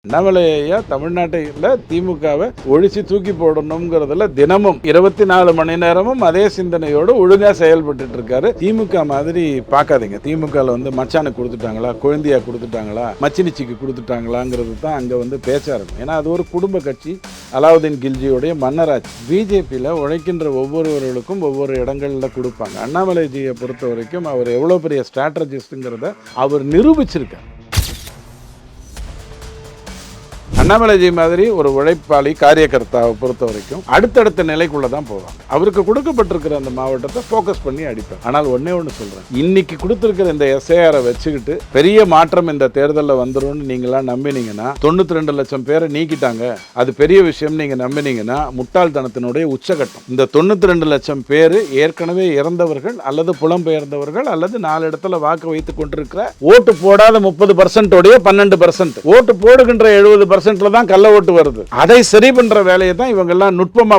அண்ணாமலையா தமிழ்நாட்டில் திமுகவை ஒழிச்சு தூக்கி போடணுங்கிறதுல தினமும் 24 மணி நேரமும் அதே சிந்தனையோடு ஒழுங்கா செயல்பட்டு இருக்காரு. திமுக மாதிரி பார்க்காதீங்க. திமுகவில் மச்சானுக்கு கொடுத்துட்டாங்களா, குழந்தையா கொடுத்துட்டாங்களா, மச்சினிச்சிக்கு கொடுத்துட்டாங்களாங்கிறது தான் அங்கே பேச்சா இருக்கும். ஏன்னா அது ஒரு குடும்ப கட்சி, அலாவுதீன் கில்ஜியோடைய மன்னராட்சி. பிஜேபியில் உழைக்கின்ற ஒவ்வொருவர்களுக்கும் ஒவ்வொரு இடங்களில் கொடுப்பாங்க. அண்ணாமலைஜியை பொறுத்த வரைக்கும் அவர் எவ்வளோ பெரிய ஸ்ட்ராட்டஜிஸ்ட்டுங்கிறத அவர் நிரூபிச்சிருக்கார். அண்ணாமலைஜி மாதிரி ஒரு உழைப்பாளி காரியகர்த்தாவை பொறுத்த வரைக்கும் அடுத்தடுத்த நிலைக்குள்ள தான் போவாங்க. அவருக்கு கொடுக்கப்பட்டிருக்கிற அந்த மாவட்டத்தை ஃபோக்கஸ் பண்ணி அடிப்பார். ஆனால் ஒன்னே ஒன்று சொல்றேன், இன்னைக்கு கொடுத்திருக்கிற இந்த எஸ்ஐஆரை வச்சுக்கிட்டு பெரிய மாற்றம் இந்த தேர்தலில் வந்துடும் நீங்களா நம்பினீங்கன்னா, 92 லட்சம் பேரை நீக்கிட்டாங்க, அது பெரிய விஷயம் நீங்க நம்பினீங்கன்னா முட்டாள்தனத்தினுடைய உச்சகட்டம். இந்த 92 லட்சம் பேர் ஏற்கனவே இறந்தவர்கள் அல்லது புலம்பெயர்ந்தவர்கள் அல்லது 4 இடத்துல வாக்கு வைத்துக் கொண்டிருக்கிற ஓட்டு போடாத 30% 12%, ஓட்டு போடுகின்ற 70% தான் கள்ள ஓட்டு வருது. அதை சரி பண்ற வேலையை தான் இவங்க எல்லாம் நுட்பமா.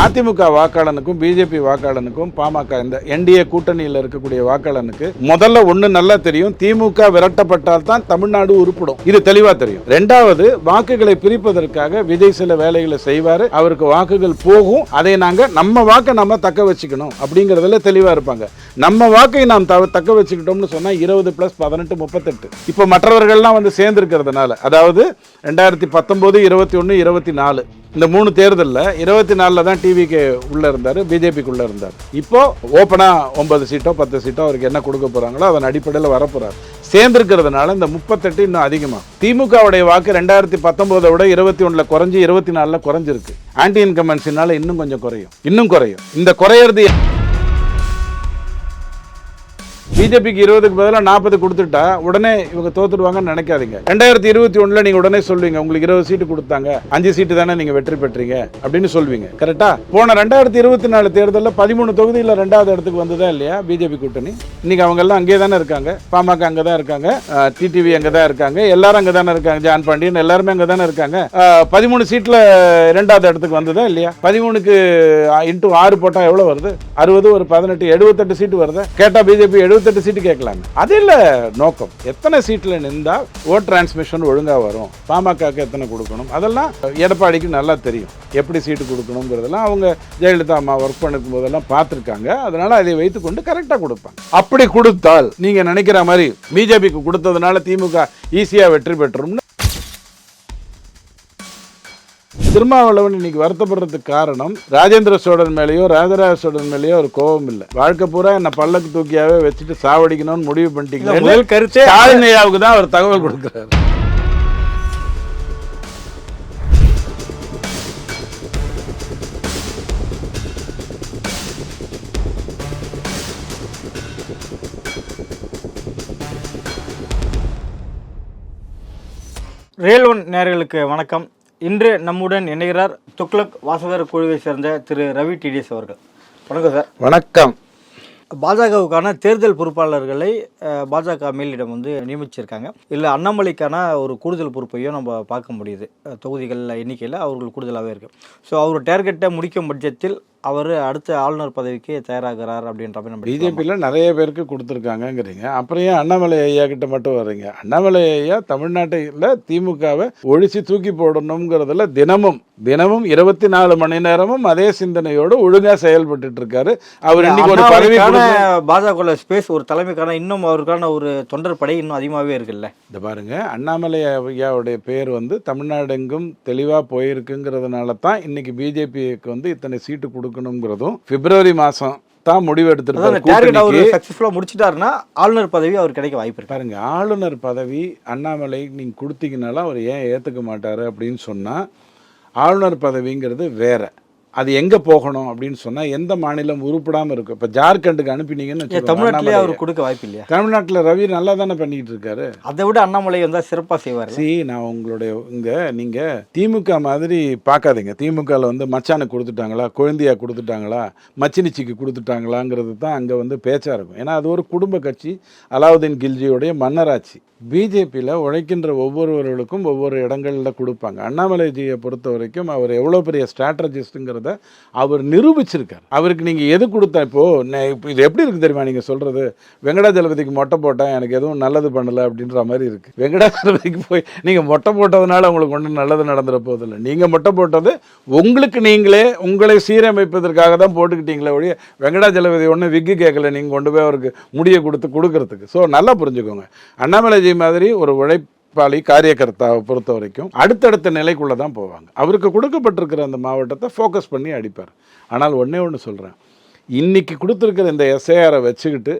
அதிமுக வாக்காளனுக்கும் பிஜேபி வாக்காளனுக்கும் பாமக இந்த என்டிஏ கூட்டணியில் இருக்கக்கூடிய வாக்காளனுக்கு முதல்ல ஒண்ணு நல்லா தெரியும், திமுக விரட்டப்பட்டால் தான் தமிழ்நாடு உருப்படும். இது தெளிவா தெரியும். ரெண்டாவது, வாக்குகளை பிரிப்பதற்காக விஜய் சில வேலைகளை செய்வாரு, அவருக்கு வாக்குகள் போகும், அதை நம்ம வாக்கை நம்ம தக்க வச்சுக்கணும் அப்படிங்கறதுல தெளிவா இருப்பாங்க. நம்ம வாக்கை நாம் தக்க வச்சுக்கிட்டோம்னு சொன்னா 20 + 18 38. இப்ப மற்றவர்கள்லாம் சேர்ந்து இருக்கிறதுனால, அதாவது 2019, 21, 24 இந்த 3 தேர்தலில் 24 தான் டிவிக்கு உள்ள இருந்தாரு, பிஜேபிக்குள்ள இருந்தார். இப்போ ஓப்பனா 9 சீட்டோ 10 சீட்டோ அவருக்கு என்ன கொடுக்க போறாங்களோ அதன் அடிப்படையில் வரப்போறாரு. சேர்ந்திருக்கிறதுனால இந்த 38 இன்னும் அதிகமா. திமுகவுடைய வாக்கு 2019 விட 21 குறைஞ்சி 24 குறைஞ்சிருக்கு. ஆன்டி இன்கம்பன்சினால இன்னும் கொஞ்சம் இன்னும் குறையும். இந்த குறையிறது பிஜேபிக்கு 20க்கு பதிலாக 40 கொடுத்துட்டா உடனே இவங்க தோத்துடுவாங்கன்னு நினைக்காதீங்க. 2021 நீங்க உடனே சொல்வீங்க, உங்களுக்கு 20 சீட்டு கொடுத்தாங்க, 5 சீட்டு தானே நீங்க வெற்றி பெற்றீங்க அப்படின்னு சொல்வீங்க. கரெக்டா? போன 2024 தேர்தலில் 13 தொகுதியில் 2வது இடத்துக்கு வந்ததா இல்லையா பிஜேபி கூட்டணி? இன்னைக்கு அவங்க எல்லாம் அங்கே தானே இருக்காங்க, பாமக அங்கே தான் இருக்காங்க, டிடிவி அங்கே தான் இருக்காங்க, எல்லாரும் அங்கே தானே இருக்காங்க, ஜான் பாண்டியன் எல்லாருமே அங்கே தானே இருக்காங்க. 13 சீட்ல 2வது இடத்துக்கு வந்ததா இல்லையா? 13க்கு × 6 போட்டா எவ்வளவு வருது? 60, ஒரு 18, 78 சீட்டு வருது. கேட்டா பிஜேபி 78 சீட்டு கேட்கலாமே. அது இல்ல நோக்கம். எத்தனை சீட்ல நின்றா ஓட் டிரான்ஸ்மிஷன் ஒழுங்கா வரும், பாமகக்கு எத்தனை கொடுக்கணும், அதெல்லாம் எடப்பாடிக்கு நல்லா தெரியும். எப்படி சீட்டு கொடுக்கணுங்கிறதெல்லாம் அவங்க ஜெயலலிதா அம்மா ஒர்க் பண்ணிருக்கும் போதெல்லாம் பார்த்துருக்காங்க. அதனால அதை வைத்துக்கொண்டு கரெக்டா கொடுப்பாங்க. அப்படி கொடுத்தால் நீங்க நினைக்கிற மாதிரி பிஜேபிக்கு கொடுத்ததுனால திமுக ஈஸியா வெற்றி பெற்றும்னு திருமாவளவன் இன்னைக்கு வருத்தப்படுறதுக்கு காரணம், ராஜேந்திர சோழன் மேலேயோ ராஜராஜ சோழன் மேலேயோ ஒரு கோபம் இல்லை. வாழ்க்கை பூரா என்ன பல்லக்கு தூக்கியாவே வச்சுட்டு சாவடிக்கணும்னு முடிவு பண்ணிட்டீங்க. ஸ்டாலின் தான் அவர் தகவல் கொடுக்கிறார். ரியல் ஒன் நேயர்களுக்கு வணக்கம். இன்று நம்முடன் இணைகிறார் துக்ளக் வாசகர் குழுவை சேர்ந்த திரு ரவி டிடிஎஸ் அவர்கள். வணக்கம் சார். வணக்கம். பாஜகவுக்கான தேர்தல் பொறுப்பாளர்களை பாஜக மேலிடம் நியமிச்சிருக்காங்க. இல்லை அண்ணாமலைக்கான ஒரு கூடுதல் பொறுப்பையும் நம்ம பார்க்க முடியுது. தொகுதிகள் எண்ணிக்கையில் அவர்கள் கூடுதலாகவே இருக்கு. ஸோ அவர் டார்கெட்டை முடிக்கும் பட்சத்தில் அவர் அடுத்த ஆளுநர் பதவிக்கு தயாராகிறார் அப்படின்ற மாதிரி நம்ம பிஜேபியில் நிறைய பேருக்கு கொடுத்துருக்காங்கங்கிறீங்க. அப்புறம் ஏன் அண்ணாமலை ஐயா கிட்ட மட்டும் வர்றீங்க? அண்ணாமலை ஐயா தமிழ்நாட்டில் திமுகவை ஒழிச்சு தூக்கி போடணுங்கிறதுல தினமும் 24 மணி நேரமும் அதே சிந்தனையோடு ஒழுங்கா செயல்பட்டு இருக்காரு. அவர் இன்னைக்கு ஒரு பதவிக்கான பாஜக ஸ்பேஸ், ஒரு தலைமைக்கான இன்னும் அவருக்கான ஒரு தொண்டர் படை இன்னும் அதிகமாகவே இருக்குல்ல. இந்த பாருங்க, அண்ணாமலை ஐயாவுடைய பேர் தெமிழ்நாடு எங்கும் தெளிவா போயிருக்குங்கிறதுனால தான் இன்னைக்கு பிஜேபிக்கு இத்தனை சீட்டு கொடுக்கணுங்கிறதும் பிப்ரவரி மாசம் தான் முடிவு எடுத்துருக்காரு. முடிச்சிட்டாருன்னா ஆளுநர் பதவி அவர் கிடைக்க வாய்ப்பு இருக்கு. பாருங்க, ஆளுநர் பதவி அண்ணாமலை நீங்க கொடுத்தீங்கனால அவர் ஏன் ஏத்துக்க மாட்டாரு அப்படின்னு சொன்னா, ஆளுநர் பதவிங்கிறது வேற. அது எங்க போகணும் அப்படின்னு சொன்னா, எந்த மாநிலம் உருப்படாம இருக்கும். இப்ப ஜார்க்கண்டுக்கு அனுப்பினீங்கன்னு தமிழ்நாட்டிலே அவர் கொடுக்க வாய்ப்பு இல்லையா? தமிழ்நாட்டில் ரவி நல்லா தானே பண்ணிட்டு இருக்காரு. அதை விட அண்ணாமலை சிறப்பா செய்வார். நான் உங்களுடைய நீங்க திமுக மாதிரி பார்க்காதீங்க. திமுகவில் மச்சானுக்கு கொடுத்துட்டாங்களா, குழந்தையா கொடுத்துட்டாங்களா, மச்சினிச்சிக்கு கொடுத்துட்டாங்களாங்கிறது தான் அங்க பேச்சா இருக்கும். ஏன்னா அது ஒரு குடும்ப கட்சி, அலாவுதீன் கில்ஜியோடைய மன்னராட்சி. பிஜேபியில் உழைக்கின்ற ஒவ்வொருவர்களுக்கும் ஒவ்வொரு இடங்களில் கொடுப்பாங்க. அண்ணாமலைஜியை பொறுத்த வரைக்கும் அவர் எவ்வளோ பெரிய ஸ்ட்ராட்டஜிஸ்ட்டுங்கிறத அப்படிங்கிறத அவர் நிரூபிச்சிருக்கார். அவருக்கு நீங்கள் எது கொடுத்தா இப்போ இது எப்படி இருக்குது தெரியுமா? நீங்கள் சொல்கிறது வெங்கடாஜலபதிக்கு மொட்டை போட்டேன் எனக்கு எதுவும் நல்லது பண்ணலை அப்படின்ற மாதிரி இருக்குது. வெங்கடாஜலபதிக்கு போய் நீங்கள் மொட்டை போட்டதுனால உங்களுக்கு ஒன்றும் நல்லது நடந்துட போதில்லை. நீங்கள் மொட்டை போட்டது உங்களுக்கு நீங்களே உங்களை சீரமைப்பதற்காக தான் போட்டுக்கிட்டீங்களே ஒழிய வெங்கடாஜலபதி ஒன்றும் விக்கு கேட்கல நீங்கள் கொண்டு போய் அவருக்கு முடியை கொடுக்கறதுக்கு. ஸோ நல்லா புரிஞ்சுக்கோங்க, அண்ணாமலைஜி மாதிரி ஒரு உழைப்பாளி காரியகர்த்தாவை பொறுத்த வரைக்கும் அடுத்தடுத்த நிலைக்குள்ளே தான் போவாங்க. அவருக்கு கொடுக்கப்பட்டிருக்கிற அந்த மாவட்டத்தை ஃபோக்கஸ் பண்ணி அடிப்பார். ஆனால் ஒன்றே ஒன்று சொல்கிறேன், இன்னைக்கு கொடுத்துருக்கிற இந்த எஸ்ஐஆரை வச்சுக்கிட்டு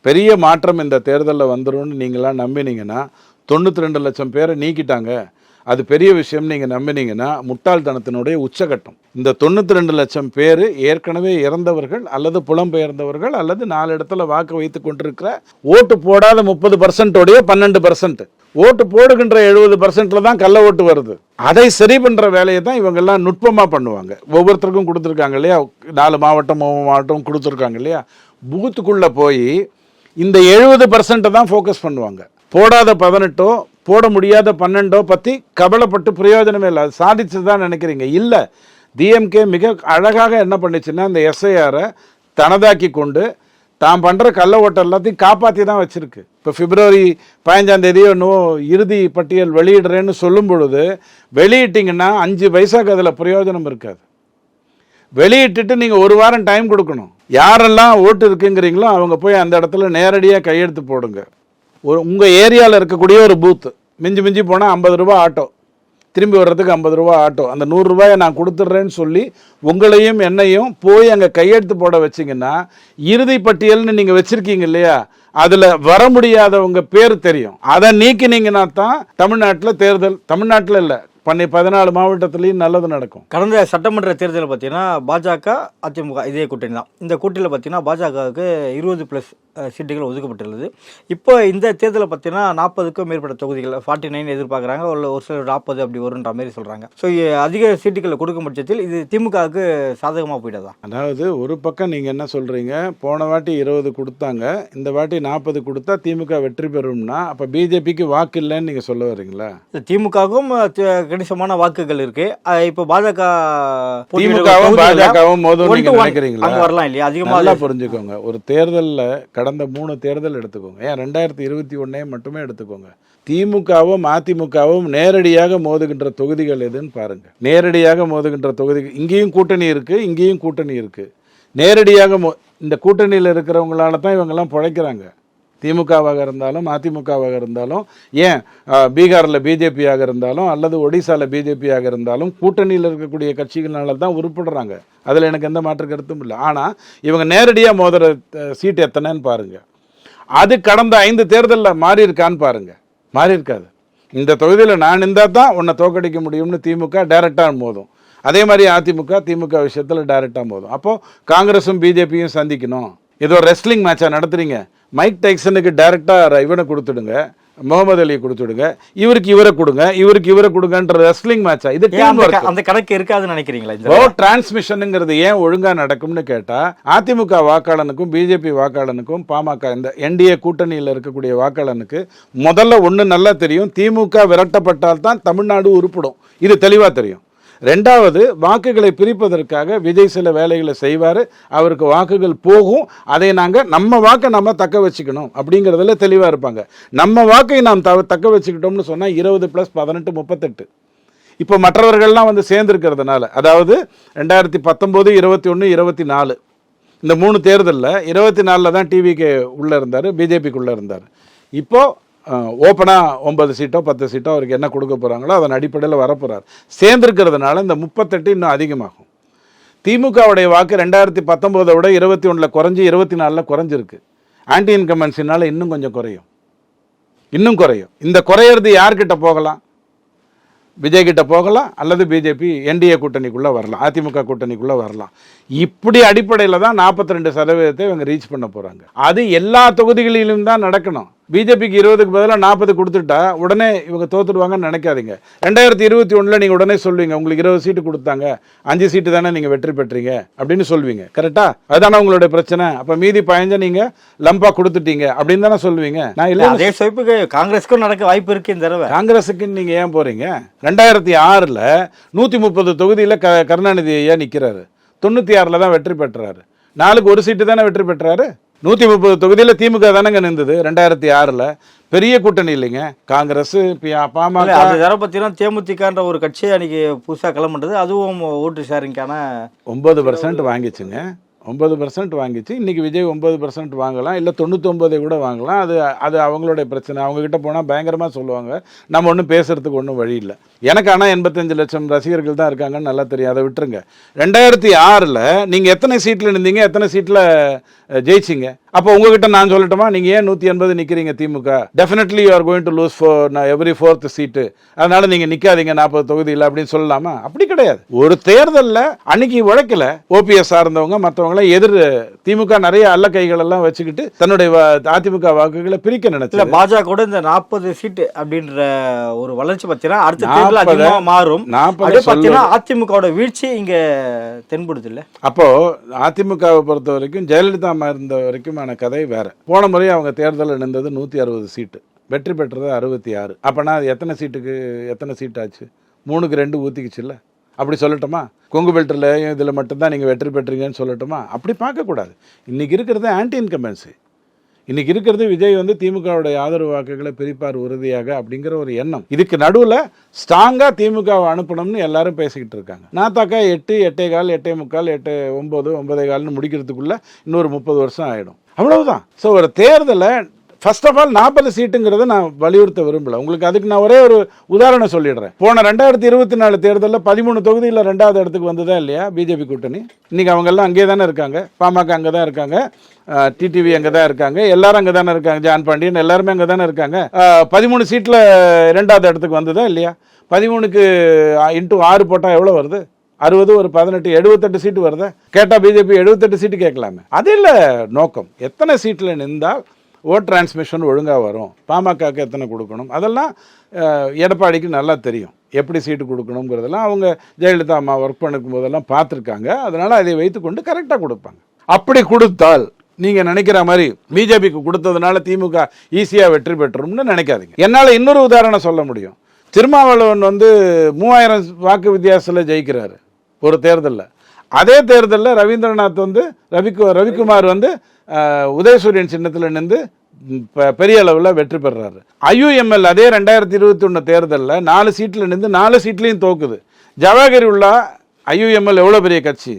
பெரிய மாற்றம் இந்த தேர்தலில் வந்துடும்னு நீங்களாம் நம்பினீங்கன்னா 92 லட்சம் பேரை நீக்கிட்டாங்க, அது பெரிய விஷயம் நீங்கள் நம்பினீங்கன்னா முட்டாள்தனத்தினுடைய உச்சகட்டம். இந்த 92 லட்சம் பேர் ஏற்கனவே இறந்தவர்கள் அல்லது புலம்பெயர்ந்தவர்கள் அல்லது 4 இடத்துல வாக்கு வைத்து கொண்டிருக்கிற ஓட்டு போடாத 30%, 12% ஓட்டு போடுகின்ற 70%ல தான் கள்ள ஓட்டு வருது. அதை சரி பண்ணுற வேலையை தான் இவங்கெல்லாம் நுட்பமாக பண்ணுவாங்க. ஒவ்வொருத்தருக்கும் கொடுத்துருக்காங்க இல்லையா, 4 மாவட்டம் 3 மாவட்டம் கொடுத்துருக்காங்க இல்லையா, பூத்துக்குள்ளே போய் இந்த 70% தான் ஃபோக்கஸ் பண்ணுவாங்க. போடாத 18 போட முடியாத 12 பற்றி கவலைப்பட்டு பிரயோஜனமே இல்லை. அது சாதிச்சு தான் நினைக்கிறீங்க. இல்லை, டிஎம்கே மிக அழகாக என்ன பண்ணிச்சுன்னா இந்த எஸ்ஐஆரை தனதாக்கி கொண்டு தான் பண்ணுற கள்ள ஓட்டை எல்லாத்தையும் காப்பாற்றி தான் வச்சுருக்கு. இப்போ பிப்ரவரி 15ஆம் தேதி இன்னும் இறுதி பட்டியல் வெளியிடுறேன்னு சொல்லும் பொழுது வெளியிட்டிங்கன்னா 5 பைசாக்கு அதில் பிரயோஜனம் இருக்காது. வெளியிட்டுட்டு நீங்கள் 1 வாரம் டைம் கொடுக்கணும். யாரெல்லாம் ஓட்டு இருக்குங்கிறீங்களோ அவங்க போய் அந்த இடத்துல நேரடியாக கையெழுத்து போடுங்க. உங்கள் ஏரியாவில் இருக்கக்கூடிய ஒரு பூத்து மிஞ்சி மிஞ்சி போனால் 50 ரூபா ஆட்டோ, திரும்பி வர்றதுக்கு 50 ரூபா ஆட்டோ, அந்த 100 ரூபாயை நான் கொடுத்துட்றேன்னு சொல்லி உங்களையும் என்னையும் போய் அங்கே கையெழுத்து போட வச்சிங்கன்னா இறுதி பட்டியல்னு நீங்கள் வச்சுருக்கீங்க இல்லையா, அதில் வர முடியாதவங்க பேர் தெரியும். அதை நீக்கினீங்கன்னா தான் தமிழ்நாட்டில் தேர்தல், தமிழ்நாட்டில் இல்லை 14 மாவட்டத்திலையும் நல்லது நடக்கும். கடந்த சட்டமன்ற தேர்தலில் பார்த்தீங்கன்னா பாஜக அதிமுக இதே கூட்டணி தான். இந்த கூட்டணியில் பார்த்தீங்கன்னா பாஜகவுக்கு 20+ சீட்டுகள் ஒதுக்கப்பட்டுள்ளது. இப்போ இந்த தேர்தலில் பார்த்தீங்கன்னா 40க்கும் மேற்பட்ட தொகுதிகள் 49 எதிர்பார்க்குறாங்க, ஒரு சிலர் 40 அப்படி வருன்ற மாதிரி சொல்கிறாங்க. ஸோ அதிக சீட்டுகளை கொடுக்கும் பட்சத்தில் இது திமுகவுக்கு சாதகமாக போயிட்டதா? அதாவது ஒரு பக்கம் நீங்கள் என்ன சொல்கிறீங்க, போன வாட்டி 20 கொடுத்தாங்க, இந்த வாட்டி 40 கொடுத்தா திமுக வெற்றி பெறும்னா அப்போ பிஜேபிக்கு வாக்கு இல்லைன்னு நீங்கள் சொல்ல வரீங்களா? திமுகவும் கணிசமான வாக்குகள் இருக்கு. இப்போ திமுகவும் பாஜகவும் மோதும் நினைக்கிறீங்களா? வரலாம் இல்லையா? அதிகமாக புரிஞ்சுக்கோங்க. ஒரு தேர்தலில் கடந்த 3 தேர்தல் எடுத்துக்கோங்க, ஏன் 2021 மட்டுமே எடுத்துக்கோங்க. திமுகவும் அதிமுகவும் நேரடியாக மோதுகின்ற தொகுதிகள் எதுன்னு பாருங்க. நேரடியாக மோதுகின்ற தொகுதிகள் இங்கேயும் கூட்டணி இருக்கு, இங்கேயும் கூட்டணி இருக்கு. நேரடியாக இந்த கூட்டணியில் இருக்கிறவங்களால தான் இவங்கெல்லாம் பிழைக்கிறாங்க. திமுகவாக இருந்தாலும் அதிமுகவாக இருந்தாலும், ஏன் பீகாரில் பிஜேபியாக இருந்தாலும் அல்லது ஒடிசாவில் பிஜேபியாக இருந்தாலும் கூட்டணியில் இருக்கக்கூடிய கட்சிகளால தான் உருப்படுறாங்க. அதில் எனக்கு எந்த மாற்று கருத்தும் இல்லை. ஆனால் இவங்க நேரடியாக மோதுற சீட் எத்தனைன்னு பாருங்கள். அது கடந்த 5 தேர்தலில் மாறி இருக்கான்னு பாருங்கள். மாறி இருக்காது. இந்த தொகுதியில் நான் இருந்தால் தான் உன்னை தோக்கடிக்க முடியும்னு திமுக டைரெக்டாக மோதும். அதே மாதிரி திமுக விஷயத்தில் டைரெக்டாக மோதும். அப்போது காங்கிரஸும் பிஜேபியும் சந்திக்கணும். ஏதோ ரெஸ்லிங் மேட்சாக நடத்துறீங்க. மைக் டைசனுக்கு டைரெக்டாக இவனை கொடுத்துடுங்க, முகமது அலியை கொடுத்துடுங்க, இவருக்கு இவரை கொடுங்க, இவருக்கு இவரை கொடுங்கன்ற ரெஸ்லிங் மேட்சா? இது அந்த கணக்கு இருக்காதுன்னு நினைக்கிறீங்களா? ரோட் டிரான்ஸ்மிஷனுங்கிறது ஏன் ஒழுங்கா நடக்கும்னு கேட்டா, அதிமுக வாக்காளனுக்கும் பிஜேபி வாக்காளனுக்கும் பாமக இந்த என்டிஏ கூட்டணியில் இருக்கக்கூடிய வாக்காளனுக்கு முதல்ல ஒன்று நல்லா தெரியும், திமுக விரட்டப்பட்டால் தான் தமிழ்நாடு உருப்படும். இது தெளிவாக தெரியும். 2வது, வாக்குகளை பிரிப்பதற்காக விஜய் சில வேலைகளை செய்வார், அவருக்கு வாக்குகள் போகும், அதை நம்ம வாக்கை நம்ம தக்க வச்சுக்கணும் அப்படிங்கிறதுல தெளிவாக இருப்பாங்க. நம்ம வாக்கை நாம் தக்க வச்சுக்கிட்டோம்னு சொன்னால் 20 + 18 38. இப்போ மற்றவர்கள்லாம் வந்து சேர்ந்துருக்கிறதுனால, அதாவது 2019, 21, 24 இந்த 3 தேர்தலில் 24 தான் டிவிக்கு உள்ளே இருந்தார், பிஜேபிக்குள்ளே இருந்தார். இப்போது ஓப்பனாக 9 சீட்டோ 10 சீட்டோ அவருக்கு என்ன கொடுக்க போகிறாங்களோ அதன் அடிப்படையில் வரப்போகிறார். சேர்ந்துருக்கிறதுனால இந்த 38 இன்னும் அதிகமாகும். திமுகவுடைய வாக்கு 2019 விட 21 குறைஞ்சி 24 குறைஞ்சிருக்கு. ஆன்டி இன்கம்பன்சினால் இன்னும் கொஞ்சம் குறையும், இன்னும் குறையும். இந்த குறையிறது யார்கிட்ட போகலாம்? விஜய் கிட்ட போகலாம், அல்லது பிஜேபி என்டிஏ கூட்டணிக்குள்ளே வரலாம், அதிமுக கூட்டணிக்குள்ளே வரலாம். இப்படி அடிப்படையில் தான் 42% இவங்க ரீச் பண்ண போகிறாங்க. அது எல்லா தொகுதிகளிலும் தான் நடக்கணும். பிஜேபிக்கு 20க்கு பதிலாக 40 கொடுத்துட்டா உடனே இவங்க தோத்துடுவாங்கன்னு நினைக்காதீங்க. 2021 நீங்கள் உடனே சொல்லுவீங்க உங்களுக்கு 20 சீட்டு கொடுத்தாங்க, 5 சீட்டு தானே நீங்கள் வெற்றி பெற்றீங்க அப்படின்னு சொல்லுவீங்க. கரெக்டா? அதுதானே உங்களுடைய பிரச்சனை. அப்போ மீதி 15 நீங்கள் லம்பா கொடுத்துட்டீங்க அப்படின்னு தானே சொல்லுவீங்க. நான் இல்லை அதே சொய்ப்புக்கு காங்கிரஸுக்கும் நடக்க வாய்ப்பு இருக்கு இந்த தடவை. காங்கிரஸுக்கு நீங்கள் ஏன் போகிறீங்க? 2006 130 தொகுதியில் கருணாநிதி ஐயா நிற்கிறாரு. 96 தான் வெற்றி பெற்றாரு. 4க்கு 1 சீட்டு தானே வெற்றி பெற்றாரு. 130 தொகுதியில் திமுக தானங்க நின்றுது 2006. பெரிய கூட்டணி இல்லைங்க. காங்கிரஸ், பாமக. அது தர பார்த்தீங்கன்னா தேமுதிகன்ற ஒரு கட்சியை அன்னைக்கு புதுசாக கிளம்புன்றது, அதுவும் ஓட்டு ஷேரிங்கான 9% வாங்கிச்சுங்க. 9% வாங்கிச்சு. இன்னைக்கு விஜய் 9% வாங்கலாம், இல்லை 99 கூட வாங்கலாம். அது அவங்களுடைய பிரச்சனை. அவங்க கிட்ட போனால் பயங்கரமாக சொல்லுவாங்க. நம்ம ஒன்றும் பேசுறதுக்கு ஒன்றும் வழி இல்லை. எனக்கு ஆனால் 85 லட்சம் ரசிகர்கள் தான் இருக்காங்கன்னு நல்லா தெரியும். அதை விட்டுருங்க. 2006 நீங்கள் எத்தனை சீட்டில் நின்றீங்க, எத்தனை சீட்டில் ஜெயிச்சிங்க? அப்போ உங்ககிட்ட நான் சொல்லட்டுமா, நீங்கள் ஏன் 180 நிற்கிறீங்க? DMK definitely you are going to lose every 4th seat, அதனால நீங்கள் நிற்காதீங்க 40 தொகுதியில் அப்படின்னு சொல்லலாமா? அப்படி கிடையாது. ஒரு தேர்தலில் அன்னைக்கு உழைக்கல ஓபிஎஸ் சார்ந்தவங்க மற்றவங்கள எதிர் திமுக நிறைய அல்ல கைகள் எல்லாம் வச்சுக்கிட்டு தன்னுடைய அதிமுக வாக்குகளை பிரிக்க நினைச்சல. பாஜக கூட இந்த 40 சீட்டு அப்படின்ற ஒரு வளர்ச்சி பார்த்தீங்கன்னா அடுத்த தேர்தல் அதிகமாக மாறும். அதிமுகவோட வீழ்ச்சி இங்க தென்படுது இல்ல. அப்போ அதிமுகவை பொறுத்த வரைக்கும் ஜெயலலிதா இருந்த வரைக்குமான கதை வேற. போன முறை அவங்க தேர்தலில் நின்றது 160 சீட்டு, வெற்றி பெற்றது 66. அப்பனா எத்தனை சீட் ஆச்சு? 3க்கு 2 ஊத்திக்குச்சுல்ல. அப்படி சொல்லட்டுமா? கொங்கு பெல்ட்டில் இதில் மட்டும்தான் நீங்கள் வெற்றி பெற்றீங்கன்னு சொல்லட்டுமா? அப்படி பார்க்கக்கூடாது. இன்றைக்கி இருக்கிறது ஆன்டி இன்கம்பன்சி. இன்றைக்கி இருக்கிறது விஜய் திமுகவுடைய ஆதரவு வாக்குகளை பிரிப்பார் உறுதியாக அப்படிங்கிற ஒரு எண்ணம். இதுக்கு நடுவில் ஸ்ட்ராங்காக திமுகவை அனுப்பணும்னு எல்லாரும் பேசிக்கிட்டு இருக்காங்க. நாத்தாக்கா 8, 8.15, 8.45, 8, 9, 9.15 முடிக்கிறதுக்குள்ளே இன்னொரு 30 வருஷம் ஆகிடும். அவ்வளவுதான். ஸோ ஒரு தேர்தலை ஃபர்ஸ்ட் ஆஃப் ஆல் 40 சீட்டுங்கிறத நான் வலியுறுத்த விரும்பல. உங்களுக்கு அதுக்கு நான் ஒரே ஒரு உதாரணம் சொல்லிடுறேன். போன 2024 தேர்தலில் 13 தொகுதியில் 2வது இடத்துக்கு வந்ததா இல்லையா பிஜேபி கூட்டணி? இன்னைக்கு அவங்கெல்லாம் அங்கே தானே இருக்காங்க. பாமக அங்கே தான் இருக்காங்க, டிடிவி அங்கே தான் இருக்காங்க, எல்லாரும் அங்கே தானே இருக்காங்க, ஜான் பாண்டியன் எல்லாருமே அங்கே தானே இருக்காங்க. 13 சீட்டில் 2வது இடத்துக்கு வந்ததா இல்லையா? 13க்கு × 6 போட்டால் எவ்வளோ வருது? 60, ஒரு 18, 78 சீட்டு வருதா? கேட்டால் பிஜேபி 78 சீட்டு கேட்கலாமே. அது இல்லை நோக்கம். எத்தனை சீட்டில் நின்றால் ஓட் டிரான்ஸ்மிஷன் ஒழுங்காக வரும், பாமகக்கு எத்தனை கொடுக்கணும், அதெல்லாம் எடப்பாடிக்கு நல்லா தெரியும். எப்படி சீட்டு கொடுக்கணுங்கிறதெல்லாம் அவங்க ஜெயலலிதா அம்மா ஒர்க் பண்ணும் போதெல்லாம் பார்த்துருக்காங்க. அதனால் அதை வைத்துக்கொண்டு கரெக்டாக கொடுப்பாங்க. அப்படி கொடுத்தால் நீங்கள் நினைக்கிற மாதிரி பிஜேபிக்கு கொடுத்ததுனால திமுக ஈஸியாக வெற்றி பெற்றும்னு நினைக்காதீங்க. என்னால் இன்னொரு உதாரணம் சொல்ல முடியும். திருமாவளவன் 3000 வாக்கு வித்தியாசத்தில் ஜெயிக்கிறாரு ஒரு தேர்தலில். அதே தேர்தலில் ரவீந்திரநாத் ரவிக்குமார் உதயசூரியன் சின்னத்தில் நின்று பெரிய அளவில் வெற்றி பெறுறாரு. ஐயுஎம்எல் அதே 2021 தேர்தலில் 4 சீட்டில் நின்று 4 சீட்லையும் தோக்குது. ஜவாஹர் உல்லா ஐயுஎம்எல் எவ்வளோ பெரிய கட்சி,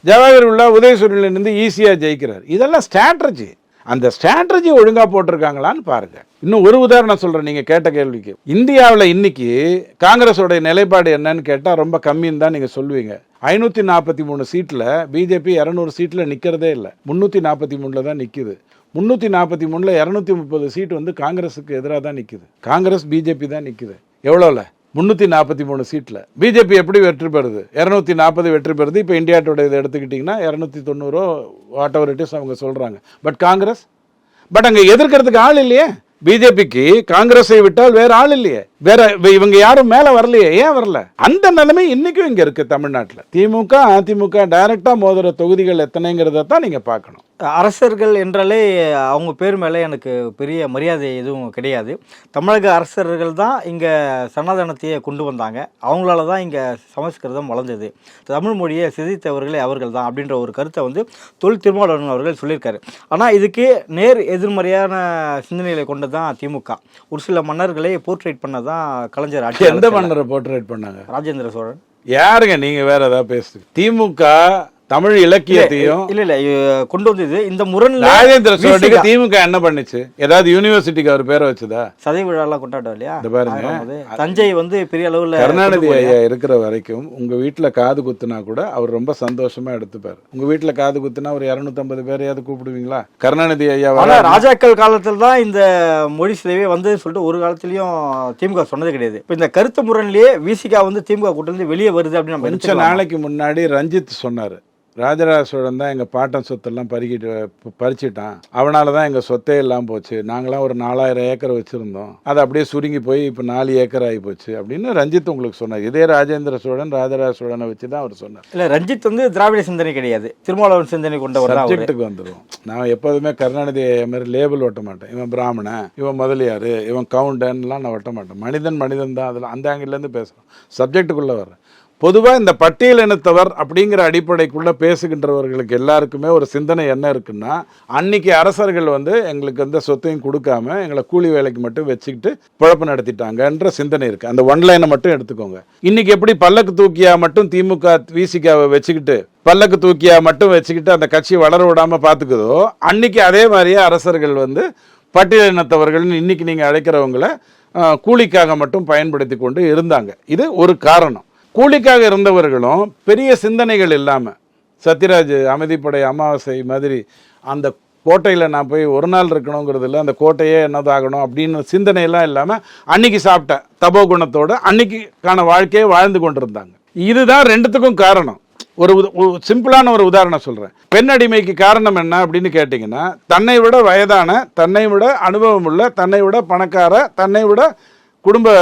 ஜவாஹர் உல்லா உதயசூரியனில் நின்று ஈஸியாக ஜெயிக்கிறார். இதெல்லாம் ஸ்ட்ராட்டஜி. அந்த ஸ்ட்ராட்டஜி ஒழுங்காக போட்டிருக்காங்களான்னு பாருங்கள். இன்னும் ஒரு உதாரணம் சொல்கிறேன் நீங்கள் கேட்ட கேள்விக்கு. இந்தியாவில் இன்னைக்கு காங்கிரஸோடைய நிலைப்பாடு என்னன்னு கேட்டால் ரொம்ப கம்மின்னு தான் நீங்கள் சொல்லுவீங்க. 543 சீட்டில் பிஜேபி 200 சீட்டில் நிற்கிறதே இல்லை, 343 தான் நிற்கிது. 343ல் 230 சீட்டு காங்கிரஸுக்கு எதிராக தான் நிற்கிது. காங்கிரஸ் பிஜேபி தான் நிற்கிது. எவ்வளோல? 343 சீட்டில். பிஜேபி எப்படி வெற்றி பெறுது? 240 வெற்றி பெறுது. இப்போ இந்தியா டுடே இதை எடுத்துக்கிட்டிங்கன்னா 290 வாட் எவர் இட் இஸ் அவங்க சொல்கிறாங்க. பட் காங்கிரஸ் அங்கே எதிர்க்கிறதுக்கு ஆள் இல்லையே. பிஜேபிக்கு காங்கிரஸை விட்டால் வேற ஆள் இல்லையே, வேற இவங்க யாரும் மேல வரலையே. ஏன் வரல? அந்த நிலைமை இன்னைக்கும் இங்க இருக்கு தமிழ்நாட்டில். திமுக அதிமுக டைரக்டா மோதுற தொகுதிகள் எத்தனைங்கிறத தான் நீங்க பார்க்கணும். அரசர்கள் என்றாலே அவங்க பேர் மேலே எனக்கு பெரிய மரியாதை எதுவும் கிடையாது. தமிழக அரசர்கள் தான் இங்கே சனாதனத்தையே கொண்டு வந்தாங்க, அவங்களால தான் இங்கே சமஸ்கிருதம் வளர்ந்தது, தமிழ் மொழியை சிதைத்தவர்களே அவர்கள் தான் அப்படின்ற ஒரு கருத்தை தொல் திருமாவளவன் அவர்கள் சொல்லியிருக்காரு. ஆனால் இதுக்கு நேர் எதிர்மறையான சிந்தனைகளை கொண்டு தான் திமுக ஒரு சில மன்னர்களை போர்ட்ரேட் பண்ணதான் கலைஞர் ஆட்சி. எந்த மன்னரை போர்ட்ரேட் பண்ணாங்க? ராஜேந்திர சோழன். யாருங்க நீங்க வேற ஏதாவது பேசு. திமுக தமிழ் இலக்கியத்தையும் இல்ல கொண்டு வந்தது இந்த முரண். ராஜேந்திர சோழனுக்கு திமுக என்ன பண்ணுச்சு? ஏதாவது யூனிவர்சிட்டிக்கு அவர் பேரை வச்சுதா? சதய விழாலாம் கொண்டாட்டம் இல்லையா? இந்த பாருங்க, தஞ்சை பெரிய அளவுல கருணாநிதி ஐயா இருக்கிற வரைக்கும் உங்க வீட்டுல காது குத்துனா கூட அவர் ரொம்ப சந்தோஷமா எடுத்துப்பாரு. உங்க வீட்டுல காது குத்துனா ஒரு 250 பேரையாவது கூப்பிடுவீங்களா? கருணாநிதி ஐயா ராஜாக்கள் காலத்துல தான் இந்த மொழி சிதைவே சொல்லிட்டு ஒரு காலத்திலயும் திமுக சொன்னது கிடையாது. இப்ப இந்த கருத்து முரண்லயே விசிகா திமுக கூட்டிலிருந்து வெளியே வருது அப்படின்னு கொஞ்ச நாளைக்கு முன்னாடி ரஞ்சித் சொன்னாரு. ராஜராஜ சோழன் தான் எங்கள் பாட்டன் சொத்தெல்லாம் பறிச்சிட்டான், அவனால தான் எங்கள் சொத்தே எல்லாம் போச்சு, நாங்களாம் ஒரு 4000 ஏக்கர் வச்சுருந்தோம், அது அப்படியே சுருங்கி போய் இப்போ 4 ஏக்கர் ஆகி போச்சு அப்படின்னு ரஞ்சித் உங்களுக்கு சொன்னார். இதே ராஜேந்திர சோழன் ராஜராஜ சோழனை வச்சு தான் அவர் சொன்னார். இல்லை, ரஞ்சித் வந்து திராவிட சிந்தனை கிடையாது, திருமாவளவன் சிந்தனை கொண்டவர். சப்ஜெக்ட்டுக்கு வந்துடும். நான் எப்போதுமே கருணாநிதி மாதிரி லேபிள் ஒட்ட மாட்டேன். இவன் பிராமணன், இவன் முதலியார், இவன் கவுண்டன்லாம் நான் ஒட்ட மாட்டேன். மனிதன் தான். அதில் அந்த ஆங்கிலேருந்து பேசுகிறோம், சப்ஜெக்டுக்குள்ளே வர்றேன். பொதுவாக இந்த பட்டியல் இனத்தவர் அப்படிங்கிற அடிப்படைக்குள்ளே பேசுகின்றவர்களுக்கு எல்லாருக்குமே ஒரு சிந்தனை என்ன இருக்குன்னா, அன்னைக்கு அரசர்கள் வந்து எங்களுக்கு எந்த சொத்தையும் கொடுக்காம எங்களை கூலி வேலைக்கு மட்டும் வச்சுக்கிட்டு குழப்பம் நடத்திட்டாங்கன்ற சிந்தனை இருக்குது. அந்த ஒன்லைனை மட்டும் எடுத்துக்கோங்க. இன்னைக்கு எப்படி பல்லக்கு தூக்கியா மட்டும் திமுக விசிகாவை வச்சுக்கிட்டு பல்லக்கு தூக்கியா மட்டும் வச்சுக்கிட்டு அந்த கட்சியை வளர விடாமல் பார்த்துக்குதோ, அன்னைக்கு அதே மாதிரியே அரசர்கள் வந்து பட்டியல் இனத்தவர்கள்னு இன்னைக்கு நீங்கள் அழைக்கிறவங்களை கூலிக்காக மட்டும் பயன்படுத்தி கொண்டு இருந்தாங்க. இது ஒரு காரணம். கூலிக்காக இருந்தவர்களும் பெரிய சிந்தனைகள் இல்லாமல், சத்யராஜ் அமைதிப்படை அமாவாசை மாதிரி அந்த கோட்டையில் நான் போய் ஒரு நாள் இருக்கணுங்கிறது இல்லை, அந்த கோட்டையே என்னதாகணும் அப்படின்னு சிந்தனையெல்லாம் இல்லாமல் அன்னைக்கு சாப்பிட்ட தபோ குணத்தோடு அன்னைக்கான வாழ்க்கையை வாழ்ந்து கொண்டிருந்தாங்க. இதுதான் ரெண்டுத்துக்கும் காரணம். ஒரு சிம்பிளான ஒரு உதாரணம் சொல்கிறேன். பெண் அடிமைக்கு காரணம் என்ன அப்படின்னு கேட்டிங்கன்னா, தன்னை விட வயதான, தன்னை விட அனுபவம் உள்ள, தன்னை விட பணக்கார, தன்னை விட குடும்ப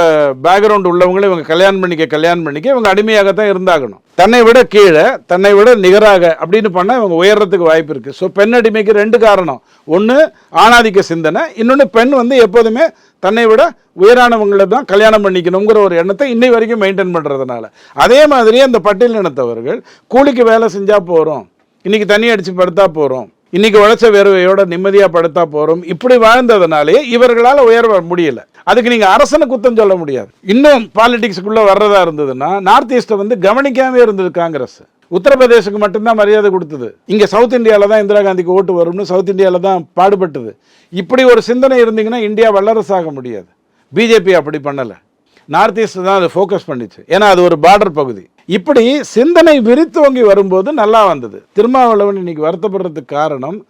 பேக்ரவுண்ட் உள்ளவங்களை இவங்க கல்யாணம் பண்ணிக்க இவங்க அடிமையாகத்தான் இருந்தாகணும். தன்னை விட கீழே, தன்னை விட நிகராக அப்படின்னு பண்ணால் இவங்க உயர்றதுக்கு வாய்ப்பு இருக்குது. ஸோ பெண் அடிமைக்கு 2 காரணம். ஒன்று ஆணாதிக்க சிந்தனை, இன்னொன்று பெண் வந்து எப்போதுமே தன்னை விட உயரானவங்களை தான் கல்யாணம் பண்ணிக்கணுங்கிற ஒரு எண்ணத்தை இன்னை வரைக்கும் மெயின்டைன் பண்ணுறதுனால. அதே மாதிரி அந்த பட்டியல் இனத்தவர்கள் கூலிக்கு வேலை செஞ்சால் போகிறோம், இன்னைக்கு தண்ணி அடித்து படுத்தா போகிறோம், இன்னைக்கு உழைச்ச வேர்வையோட நிம்மதியாக படுத்தா போகிறோம், இப்படி வாழ்ந்ததுனாலே இவர்களால் உயர முடியல. அதுக்கு நீங்கள் அரசனை குத்தம் சொல்ல முடியாது. இன்னும் பாலிடிக்ஸுக்குள்ளே வர்றதா இருந்ததுன்னா, நார்த் ஈஸ்ட்டை வந்து கவனிக்காமே இருந்தது காங்கிரஸ். உத்தரப்பிரதேசுக்கு மட்டும்தான் மரியாதை கொடுத்தது. இங்கே சவுத் இந்தியாவில் தான் இந்திரா காந்திக்கு ஓட்டு வரும்னு சவுத் இந்தியாவில் தான் பாடுபட்டது. இப்படி ஒரு சிந்தனை இருந்தீங்கன்னா இந்தியா வல்லரசாக முடியாது. பிஜேபி அப்படி பண்ணலை, நார்த் ஈஸ்ட் தான் அது ஃபோக்கஸ் பண்ணிச்சு, ஏன்னா அது ஒரு பார்டர் பகுதி. இப்படி சிந்தனை விரித்துவங்கி வரும்போது நல்லா வந்தது. திருமாவளவன் இன்னைக்கு வருத்தப்படுறதுக்கு காரணம்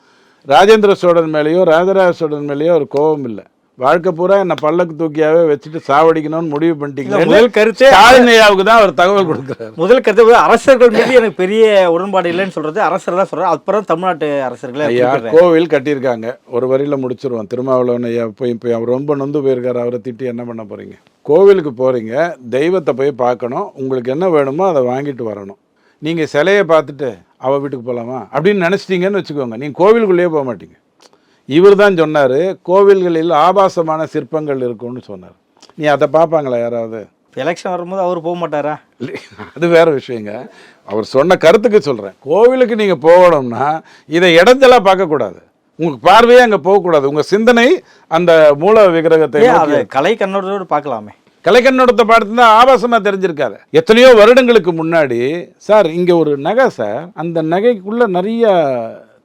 ராஜேந்திர சோழன் மேலேயோ ராஜராஜ சோழன் மேலேயோ ஒரு கோபம் இல்லை. வாழ்க்கை பூரா என்ன பல்லக்கு தூக்கியாவே வச்சுட்டு சாவடிக்கணும்னு முடிவு பண்ணிட்டீங்க. முதல் கருத்து ஆளுநையாவுக்கு தான் அவர் தகவல் கொடுக்குறாரு. முதல் கருத்து அரசர்கள் மீது எனக்கு பெரிய உடன்பாடு இல்லைன்னு சொல்றது அரசர் தான் சொல்றாரு. அப்புறம் தமிழ்நாட்டு அரசர்களை ஐயா கோவில் கட்டியிருக்காங்க, ஒரு வரியில முடிச்சிருவோம். திருமாவளவன் ஐயா போய் அவர் ரொம்ப நொந்து போயிருக்காரு, அவரை திட்டி என்ன பண்ண போறீங்க? கோவிலுக்கு போறீங்க, தெய்வத்தை போய் பார்க்கணும், உங்களுக்கு என்ன வேணுமோ அதை வாங்கிட்டு வரணும். நீங்க சிலையை பார்த்துட்டு அவ வீட்டுக்கு போகலாமா அப்படின்னு நினைச்சிட்டீங்கன்னு வச்சுக்கோங்க, நீங்க கோவிலுக்குள்ளேயே போக மாட்டீங்க. இவர் தான் சொன்னார், கோவில்களில் ஆபாசமான சிற்பங்கள் இருக்கும்னு சொன்னார். நீ அதை பார்ப்பாங்களா யாராவது? எலெக்ஷன் வரும்போது அவர் போக மாட்டாரா? அது வேற விஷயங்க. அவர் சொன்ன கருத்துக்கு சொல்கிறேன். கோவிலுக்கு நீங்கள் போகணும்னா இதை இடைஞ்சலாக பார்க்கக்கூடாது, உங்களுக்கு பார்வையே அங்கே போகக்கூடாது. உங்கள் சிந்தனை அந்த மூல விக்கிரகத்தை கலை கண்ணோட்டத்தோடு பார்க்கலாமே. கலை கண்ணோட்டத்தை பார்த்து தான் ஆபாசமாக தெரிஞ்சிருக்காது. எத்தனையோ வருடங்களுக்கு முன்னாடி சார் இங்கே ஒரு நகை சார், அந்த நகைக்குள்ளே நிறைய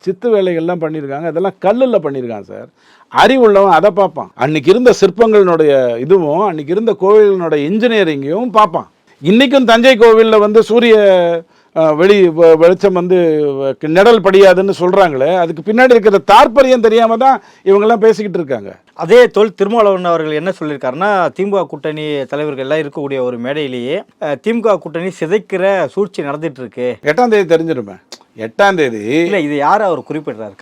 சித்து வேலைகள்லாம் பண்ணியிருக்காங்க, அதெல்லாம் கல்லில் பண்ணியிருக்காங்க சார். அறிவுள்ளவன் அதை பார்ப்பான். அன்னைக்கு இருந்த சிற்பங்களினுடைய இதுவும் அன்னைக்கு இருந்த கோவிலினுடைய இன்ஜினியரிங்கையும் பார்ப்பான். இன்றைக்கும் தஞ்சை கோவிலில் வந்து சூரிய வெளிச்சம் வந்து நிழல் படியாதுன்னு சொல்கிறாங்களே, அதுக்கு பின்னாடி இருக்கிற தாற்பயம் தெரியாமல் தான் இவங்கெல்லாம் பேசிக்கிட்டு இருக்காங்க. அதே தொல் திருமாவளவன் அவர்கள் என்ன சொல்லியிருக்காருன்னா, திமுக கூட்டணி தலைவர்கள் எல்லாம் இருக்கக்கூடிய ஒரு மேடையிலேயே திமுக கூட்டணி சிதைக்கிற சூழ்ச்சி நடந்துட்டு இருக்கு. 8ஆம் தேதி தெரிஞ்சிருமே. 8ஆம் தேதி இல்ல, இது யார் அவர் குறிப்பிடுறாரு?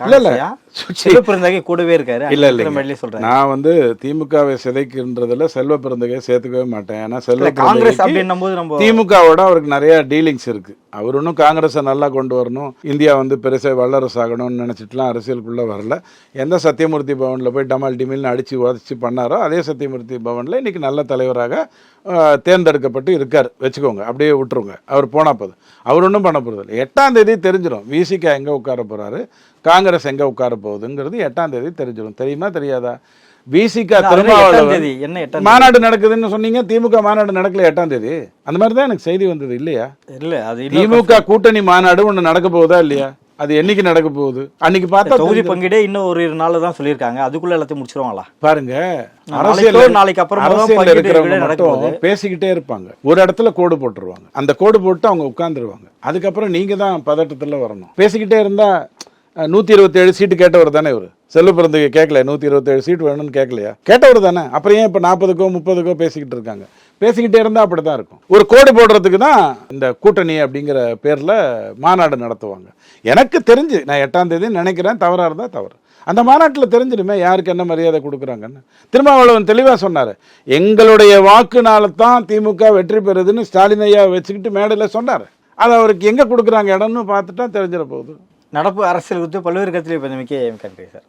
செல்வ பெருந்தகை கூடவே இருக்காரு. இல்ல சொல்றேன், நான் வந்து திமுகவை சிதைக்கின்றதுல செல்வ பெருந்தகை சேர்த்துக்கவே மாட்டேன். ஏன்னா செல்வ காங்கிரஸ் அப்படின்னும் போது நம்ம திமுகவோட அவருக்கு நிறைய டீலிங்ஸ் இருக்கு. அவர் இன்னும் காங்கிரஸை நல்லா கொண்டு வரணும், இந்தியா வந்து பெருசா வல்லரசு ஆகணும்னு நினைச்சிட்டுலாம் அரசியலுக்குள்ள வரல. எந்த சத்தியமூர்த்தி பவன்ல போய் டமால் டிமில்னு அடிச்சு உதச்சி பண்ணாரோ அதே சத்தியமூர்த்தி பவன்ல இன்னைக்கு நல்ல தலைவராக தேர்ந்தெடுக்கப்பட்டு இருக்கார் வச்சுக்கோங்க. அப்படியே விட்டுருங்க, அவர் போனா போதும். அவர் ஒன்றும் பண்ண போறது இல்லை. 8ஆம் தேதி தெரிஞ்சிடும் விசிகா எங்க உட்கார போறாரு, காங்கிரஸ் எங்க உட்கார போகுதுங்கிறது 8ஆம் தேதி தெரிஞ்சிடும். தெரியுமா தெரியாதா? விசிகா திருமாவளவன் மாநாடு நடக்குதுன்னு சொன்னீங்க, திமுக மாநாடு நடக்கல 8ஆம் தேதி. அந்த மாதிரி தான் எனக்கு செய்தி வந்தது இல்லையா? இல்ல, அது திமுக கூட்டணி மாநாடு ஒன்று நடக்க போகுதா இல்லையா? அது என்னைக்கு நடக்க போகுது? அன்னைக்கு பார்த்தா தொகுதி பங்கீடே இன்னும் ஒரு 2 நாள் தான் சொல்லியிருக்காங்க, அதுக்குள்ள எல்லாத்தையும் முடிச்சிருவாங்களா பாருங்க. அரசியல் நாளைக்கு அப்புறம் அரசியல் இருக்கிறவங்க மட்டும் பேசிக்கிட்டே இருப்பாங்க, ஒரு இடத்துல கோடு போட்டுருவாங்க, அந்த கோடு போட்டு அவங்க உட்கார்ந்துருவாங்க. அதுக்கப்புறம் நீங்க தான் பதட்டத்துல வரணும். பேசிக்கிட்டே இருந்தா 127 சீட்டு கேட்டவர் தானே இவர். செல்வ பிறந்தகை கேட்கல, 127 சீட்டு வேணும்னு கேட்கலையா? கேட்டவர் தானே. அப்புறம் ஏன் இப்போ 40க்கோ 30க்கோ பேசிக்கிட்டு இருக்காங்க? பேசிக்கிட்டே இருந்தால் அப்படி தான் இருக்கும். ஒரு கோடு போடுறதுக்கு தான் இந்த கூட்டணி அப்படிங்கிற பேரில் மாநாடு நடத்துவாங்க. எனக்கு தெரிஞ்சு நான் 8ஆம் தேதி நினைக்கிறேன், தவறாக இருந்தால் தவறு. அந்த மாநாட்டில் தெரிஞ்சிடுமே யாருக்கு என்ன மரியாதை கொடுக்குறாங்கன்னு. திருமாவளவன் தெளிவாக சொன்னார், எங்களுடைய வாக்குனால தான் திமுக வெற்றி பெறுதுன்னு ஸ்டாலின் ஐயா வச்சுக்கிட்டு மேடையில் சொன்னார். அது அவருக்கு எங்கே கொடுக்குறாங்க இடம்னு பார்த்துட்டா தெரிஞ்சிட போகுது. நடப்பு அரசியல் குறித்து பல்வேறு கருத்துக்களை பதிவு மிக்க நன்றி சார்.